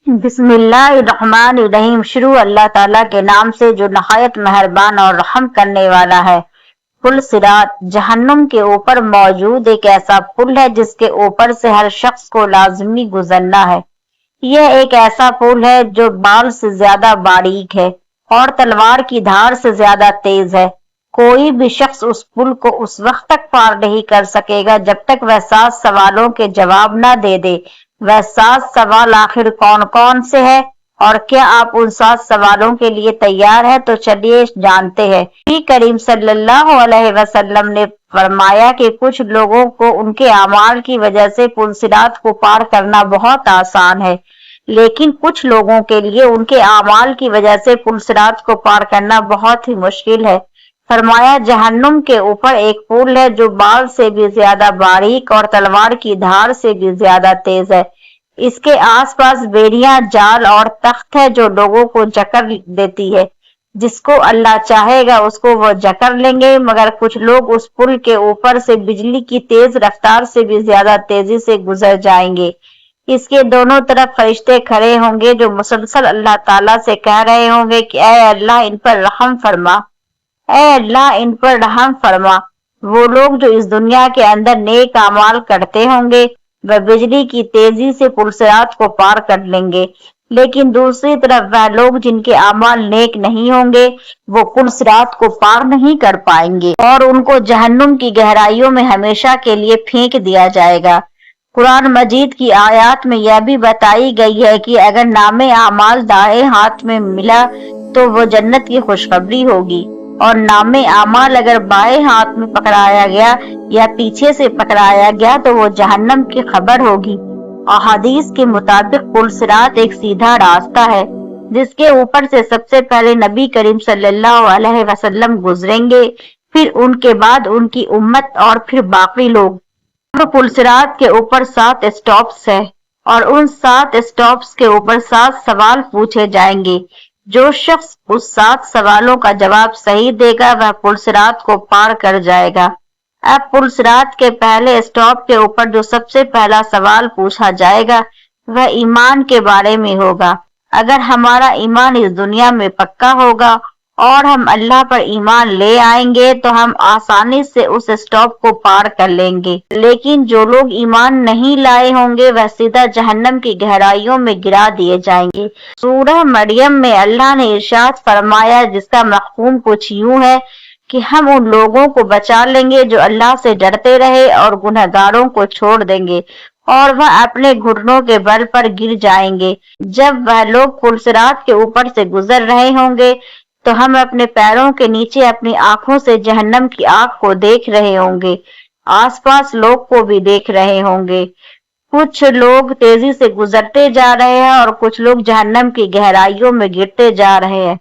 بسم اللہ الرحمن الرحیم۔ شروع اللہ تعالیٰ کے نام سے جو نہایت مہربان اور رحم کرنے والا ہے۔ پل صراط جہنم کے اوپر موجود ایک ایسا پل ہے جس کے اوپر سے ہر شخص کو لازمی گزرنا ہے۔ یہ ایک ایسا پل ہے جو بال سے زیادہ باریک ہے اور تلوار کی دھار سے زیادہ تیز ہے۔ کوئی بھی شخص اس پل کو اس وقت تک پار نہیں کر سکے گا جب تک وہ 7 سوالوں کے جواب نہ دے دے۔ وہ 7 سوال آخر کون کون سے ہیں اور کیا آپ ان 7 سوالوں کے لیے تیار ہیں؟ تو چلیے جانتے ہیں۔ نبی کریم صلی اللہ علیہ وسلم نے فرمایا کہ کچھ لوگوں کو ان کے اعمال کی وجہ سے پل صراط کو پار کرنا بہت آسان ہے، لیکن کچھ لوگوں کے لیے ان کے اعمال کی وجہ سے پل صراط کو پار کرنا بہت ہی مشکل ہے۔ فرمایا جہنم کے اوپر ایک پل ہے جو بال سے بھی زیادہ باریک اور تلوار کی دھار سے بھی زیادہ تیز ہے۔ اس کے آس پاس بیڑیاں، جال اور تخت ہے جو لوگوں کو جکڑ دیتی ہے۔ جس کو اللہ چاہے گا اس کو وہ جکڑ لیں گے، مگر کچھ لوگ اس پل کے اوپر سے بجلی کی تیز رفتار سے بھی زیادہ تیزی سے گزر جائیں گے۔ اس کے دونوں طرف فرشتے کھڑے ہوں گے جو مسلسل اللہ تعالیٰ سے کہہ رہے ہوں گے کہ اے اللہ ان پر رحم فرما، اے اللہ ان پر رحم فرما۔ وہ لوگ جو اس دنیا کے اندر نیک اعمال کرتے ہوں گے وہ بجلی کی تیزی سے پل صراط کو پار کر لیں گے، لیکن دوسری طرف وہ لوگ جن کے اعمال نیک نہیں ہوں گے وہ پل صراط کو پار نہیں کر پائیں گے اور ان کو جہنم کی گہرائیوں میں ہمیشہ کے لیے پھینک دیا جائے گا۔ قرآن مجید کی آیات میں یہ بھی بتائی گئی ہے کہ اگر نام اعمال دائیں ہاتھ میں ملا تو وہ جنت کی خوشخبری ہوگی، اور نام اعمال اگر بائیں ہاتھ میں پکڑایا گیا یا پیچھے سے پکڑایا گیا تو وہ جہنم کی خبر ہوگی۔ احادیث کے مطابق پل صراط ایک سیدھا راستہ ہے جس کے اوپر سے سب سے پہلے نبی کریم صلی اللہ علیہ وسلم گزریں گے، پھر ان کے بعد ان کی امت اور پھر باقی لوگ۔ پل صراط کے اوپر 7 اسٹاپس ہیں اور ان 7 اسٹاپس کے اوپر 7 سوال پوچھے جائیں گے۔ جو شخص اس 7 سوالوں کا جواب صحیح دے گا وہ پل صراط کو پار کر جائے گا۔ اب پل صراط کے پہلے اسٹاپ کے اوپر جو سب سے پہلا سوال پوچھا جائے گا وہ ایمان کے بارے میں ہوگا۔ اگر ہمارا ایمان اس دنیا میں پکا ہوگا اور ہم اللہ پر ایمان لے آئیں گے تو ہم آسانی سے اس اسٹاپ کو پار کر لیں گے، لیکن جو لوگ ایمان نہیں لائے ہوں گے وہ سیدھا جہنم کی گہرائیوں میں گرا دیے جائیں گے۔ سورہ مریم میں اللہ نے ارشاد فرمایا جس کا مفہوم کچھ یوں ہے کہ ہم ان لوگوں کو بچا لیں گے جو اللہ سے ڈرتے رہے اور گنہگاروں کو چھوڑ دیں گے اور وہ اپنے گھٹنوں کے بل پر گر جائیں گے۔ جب وہ لوگ پل صراط کے اوپر سے گزر رہے ہوں گے تو ہم اپنے پیروں کے نیچے اپنی آنکھوں سے جہنم کی آگ کو دیکھ رہے ہوں گے، آس پاس لوگ کو بھی دیکھ رہے ہوں گے۔ کچھ لوگ تیزی سے گزرتے جا رہے ہیں اور کچھ لوگ جہنم کی گہرائیوں میں گرتے جا رہے ہیں۔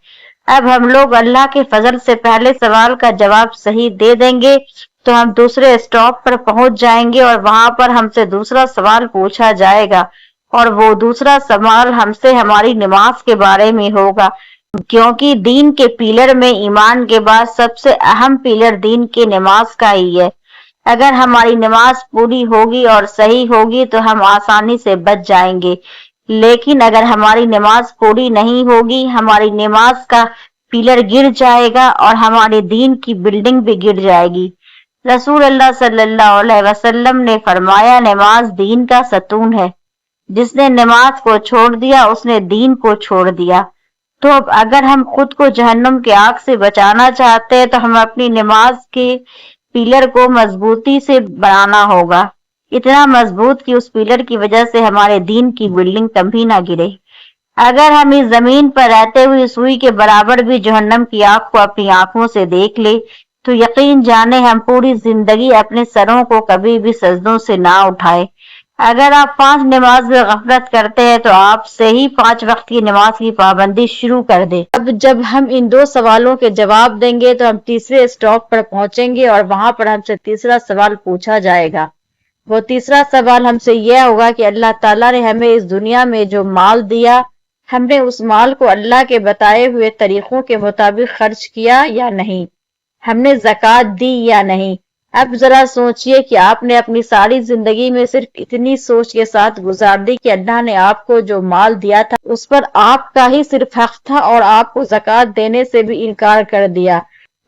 اب ہم لوگ اللہ کے فضل سے پہلے سوال کا جواب صحیح دے دیں گے تو ہم دوسرے اسٹاپ پر پہنچ جائیں گے اور وہاں پر ہم سے دوسرا سوال پوچھا جائے گا، اور وہ دوسرا سوال ہم سے ہماری نماز کے بارے میں ہوگا، کیونکہ دین کے پیلر میں ایمان کے بعد سب سے اہم پیلر دین کی نماز کا ہی ہے۔ اگر ہماری نماز پوری ہوگی اور صحیح ہوگی تو ہم آسانی سے بچ جائیں گے، لیکن اگر ہماری نماز پوری نہیں ہوگی ہماری نماز کا پیلر گر جائے گا اور ہمارے دین کی بلڈنگ بھی گر جائے گی۔ رسول اللہ صلی اللہ علیہ وسلم نے فرمایا نماز دین کا ستون ہے، جس نے نماز کو چھوڑ دیا اس نے دین کو چھوڑ دیا۔ تو اب اگر ہم خود کو جہنم کی آگ سے بچانا چاہتے ہیں تو ہم اپنی نماز کے پیلر کو مضبوطی سے بنانا ہوگا، اتنا مضبوط کہ اس پیلر کی وجہ سے ہمارے دین کی بلڈنگ کبھی نہ گرے۔ اگر ہم اس زمین پر رہتے ہوئے سوئی کے برابر بھی جہنم کی آگ کو اپنی آنکھوں سے دیکھ لے تو یقین جانے ہم پوری زندگی اپنے سروں کو کبھی بھی سجدوں سے نہ اٹھائے۔ اگر آپ 5 نماز میں غفلت کرتے ہیں تو آپ سے ہی 5 وقت کی نماز کی پابندی شروع کر دیں۔ اب جب ہم ان 2 سوالوں کے جواب دیں گے تو ہم تیسرے اسٹاپ پر پہنچیں گے اور وہاں پر ہم سے تیسرا سوال پوچھا جائے گا۔ وہ تیسرا سوال ہم سے یہ ہوگا کہ اللہ تعالیٰ نے ہمیں اس دنیا میں جو مال دیا ہم نے اس مال کو اللہ کے بتائے ہوئے طریقوں کے مطابق خرچ کیا یا نہیں، ہم نے زکوٰۃ دی یا نہیں، اب ذرا سوچئے کہ آپ نے اپنی ساری زندگی میں صرف اتنی سوچ کے ساتھ گزار دی کہ اللہ نے آپ کو جو مال دیا تھا اس پر آپ کا ہی صرف حق تھا اور آپ کو زکوٰۃ دینے سے بھی انکار کر دیا،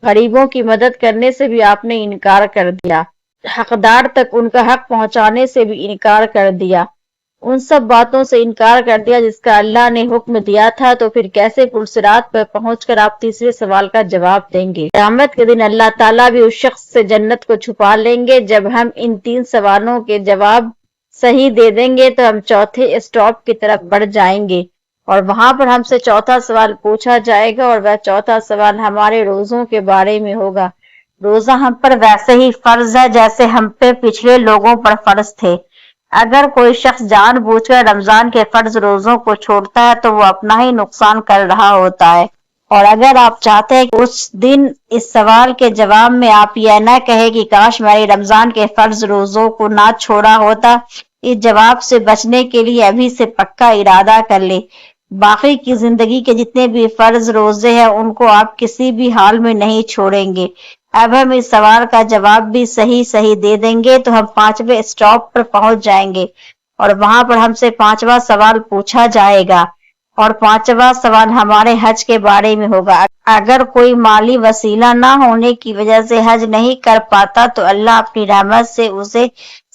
غریبوں کی مدد کرنے سے بھی آپ نے انکار کر دیا، حقدار تک ان کا حق پہنچانے سے بھی انکار کر دیا، ان سب باتوں سے انکار کر دیا جس کا اللہ نے حکم دیا تھا، تو پھر کیسے پل صراط پر پہنچ کر آپ تیسرے سوال کا جواب دیں گے؟ قیامت کے دن اللہ تعالیٰ بھی اس شخص سے جنت کو چھپا لیں گے۔ جب ہم ان 3 سوالوں کے جواب صحیح دے دیں گے تو ہم چوتھے اسٹاپ کی طرف بڑھ جائیں گے اور وہاں پر ہم سے چوتھا سوال پوچھا جائے گا، اور وہ چوتھا سوال ہمارے روزوں کے بارے میں ہوگا۔ روزہ ہم پر ویسے ہی فرض ہے جیسے ہم پہ پچھلے لوگوں پر فرض تھے۔ اگر کوئی شخص جان بوجھ کر رمضان کے فرض روزوں کو چھوڑتا ہے تو وہ اپنا ہی نقصان کر رہا ہوتا ہے، اور اگر آپ چاہتے ہیں کہ اس دن اس سوال کے جواب میں آپ یہ نہ کہیں کہ کاش میں نے رمضان کے فرض روزوں کو نہ چھوڑا ہوتا، اس جواب سے بچنے کے لیے ابھی سے پکا ارادہ کر لے۔ باقی کی زندگی کے جتنے بھی فرض روزے ہیں ان کو آپ کسی بھی حال میں نہیں چھوڑیں گے۔ اب ہم اس سوال کا جواب بھی صحیح دے دیں گے تو ہم 5ویں اسٹاپ پر پہنچ جائیں گے اور وہاں پر ہم سے 5واں سوال پوچھا جائے گا، اور 5واں سوال ہمارے حج کے بارے میں ہوگا۔ اگر کوئی مالی وسیلہ نہ ہونے کی وجہ سے حج نہیں کر پاتا تو اللہ اپنی رحمت سے اسے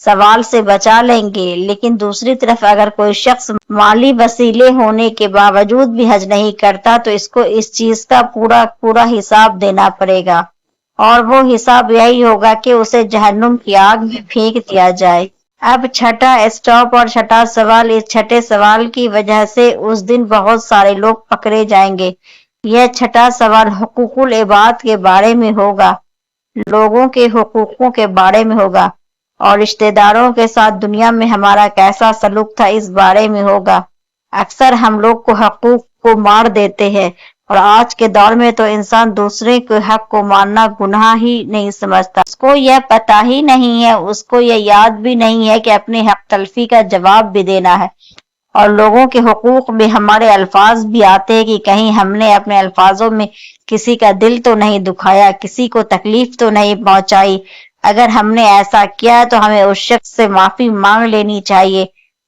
سوال سے بچا لیں گے، لیکن دوسری طرف اگر کوئی شخص مالی وسیلے ہونے کے باوجود بھی حج نہیں کرتا تو اس کو اس چیز کا پورا حساب دینا پڑے گا، اور وہ حساب یہی ہوگا کہ اسے جہنم کی آگ میں پھینک دیا جائے۔ اب چھٹا اسٹاپ اور چھٹا سوال، اس چھٹے سوال کی وجہ سے اس دن بہت سارے لوگ پکڑے جائیں گے۔ یہ چھٹا سوال حقوق العباد کے بارے میں ہوگا، لوگوں کے حقوقوں کے بارے میں ہوگا، اور رشتہ داروں کے ساتھ دنیا میں ہمارا کیسا سلوک تھا اس بارے میں ہوگا۔ اکثر ہم لوگ کو حقوق کو مار دیتے ہیں، اور آج کے دور میں تو انسان دوسرے کے حق کو مارنا گناہ ہی نہیں سمجھتا، اس کو یہ پتہ ہی نہیں ہے، اس کو یہ یاد بھی نہیں ہے کہ اپنے حق تلفی کا جواب بھی دینا ہے۔ اور لوگوں کے حقوق میں ہمارے الفاظ بھی آتے ہیں کہ کہیں ہم نے اپنے الفاظوں میں کسی کا دل تو نہیں دکھایا، کسی کو تکلیف تو نہیں پہنچائی۔ اگر ہم نے ایسا کیا تو ہمیں اس شخص سے معافی مانگ لینی چاہیے،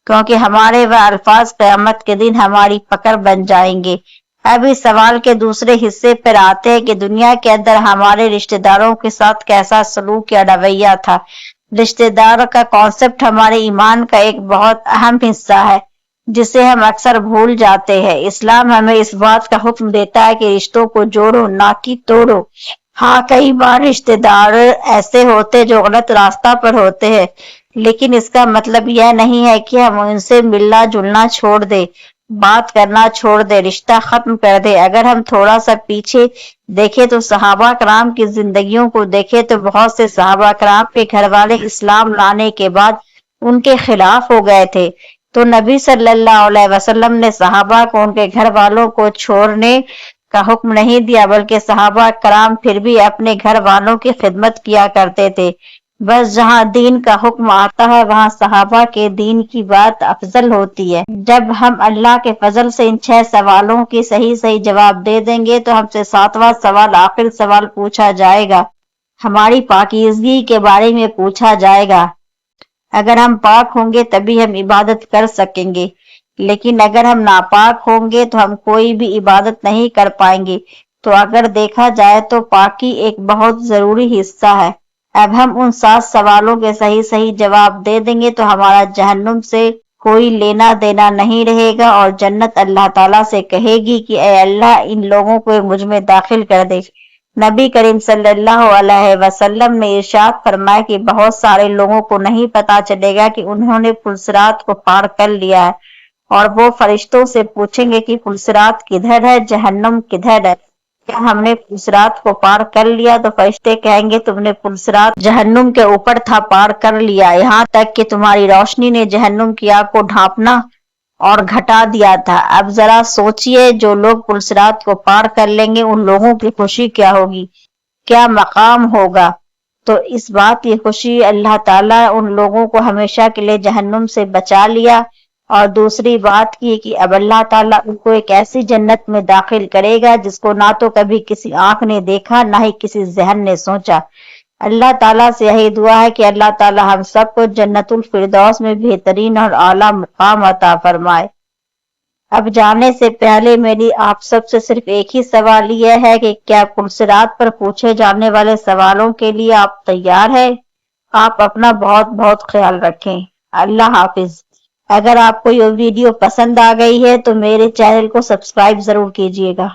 کیونکہ ہمارے وہ الفاظ قیامت کے دن ہماری پکڑ بن جائیں گے۔ اب اس سوال کے دوسرے حصے پر آتے ہیں کہ دنیا کے اندر ہمارے رشتہ داروں کے ساتھ کیسا سلوک یا رویہ تھا۔ رشتہ دار کا کانسیپٹ ہمارے ایمان کا ایک بہت اہم حصہ ہے جسے ہم اکثر بھول جاتے ہیں۔ اسلام ہمیں اس بات کا حکم دیتا ہے کہ رشتوں کو جوڑو نہ کہ توڑو۔ ہاں، کئی بار رشتہ دار ایسے ہوتے جو غلط راستہ پر ہوتے ہیں، لیکن اس کا مطلب یہ نہیں ہے کہ ہم ان سے ملنا جلنا چھوڑ دیں، بات کرنا چھوڑ دے، رشتہ ختم کر دے۔ اگر ہم تھوڑا سا پیچھے دیکھیں تو صحابہ کرام کی زندگیوں کو دیکھیں تو بہت سے صحابہ کرام کے گھر والے اسلام لانے کے بعد ان کے خلاف ہو گئے تھے، تو نبی صلی اللہ علیہ وسلم نے صحابہ کو ان کے گھر والوں کو چھوڑنے کا حکم نہیں دیا، بلکہ صحابہ کرام پھر بھی اپنے گھر والوں کی خدمت کیا کرتے تھے۔ بس جہاں دین کا حکم آتا ہے وہاں صحابہ کے دین کی بات افضل ہوتی ہے۔ جب ہم اللہ کے فضل سے ان 6 سوالوں کی صحیح جواب دے دیں گے تو ہم سے 7واں سوال، آخر سوال پوچھا جائے گا، ہماری پاکیزگی کے بارے میں پوچھا جائے گا۔ اگر ہم پاک ہوں گے تبھی ہم عبادت کر سکیں گے، لیکن اگر ہم ناپاک ہوں گے تو ہم کوئی بھی عبادت نہیں کر پائیں گے۔ تو اگر دیکھا جائے تو پاکی ایک بہت ضروری حصہ ہے۔ اب ہم ان 7 سوالوں کے صحیح جواب دے دیں گے تو ہمارا جہنم سے کوئی لینا دینا نہیں رہے گا، اور جنت اللہ تعالیٰ سے کہے گی کہ اے اللہ ان لوگوں کو مجھ میں داخل کر دے۔ نبی کریم صلی اللہ علیہ وسلم نے ارشاد فرمایا کہ بہت سارے لوگوں کو نہیں پتا چلے گا کہ انہوں نے پل صراط کو پار کر لیا ہے، اور وہ فرشتوں سے پوچھیں گے کہ پل صراط کدھر ہے، جہنم کدھر ہے؟ کیا ہم نے پل صراط کو پار کر لیا؟ تو فرشتے کہیں گے تم نے پل صراط جہنم کے اوپر تھا، پار کر لیا، یہاں تک کہ تمہاری روشنی نے جہنم کی آگ کو ڈھانپنا اور گھٹا دیا تھا۔ اب ذرا سوچئے جو لوگ پل صراط کو پار کر لیں گے ان لوگوں کی خوشی کیا ہوگی، کیا مقام ہوگا۔ تو اس بات کی خوشی اللہ تعالیٰ ان لوگوں کو ہمیشہ کے لیے جہنم سے بچا لیا، اور دوسری بات کی کہ اب اللہ تعالیٰ ان کو ایک ایسی جنت میں داخل کرے گا جس کو نہ تو کبھی کسی آنکھ نے دیکھا نہ ہی کسی ذہن نے سوچا۔ اللہ تعالیٰ سے یہی دعا ہے کہ اللہ تعالیٰ ہم سب کو جنت الفردوس میں بہترین اور اعلیٰ مقام عطا فرمائے۔ اب جانے سے پہلے میری آپ سب سے صرف ایک ہی سوال یہ ہے کہ کیا پلصراط پر پوچھے جانے والے سوالوں کے لیے آپ تیار ہیں؟ آپ اپنا بہت بہت خیال رکھیں۔ اللہ حافظ۔ اگر آپ کو یہ ویڈیو پسند آ گئی ہے تو میرے چینل کو سبسکرائب ضرور کیجیے گا۔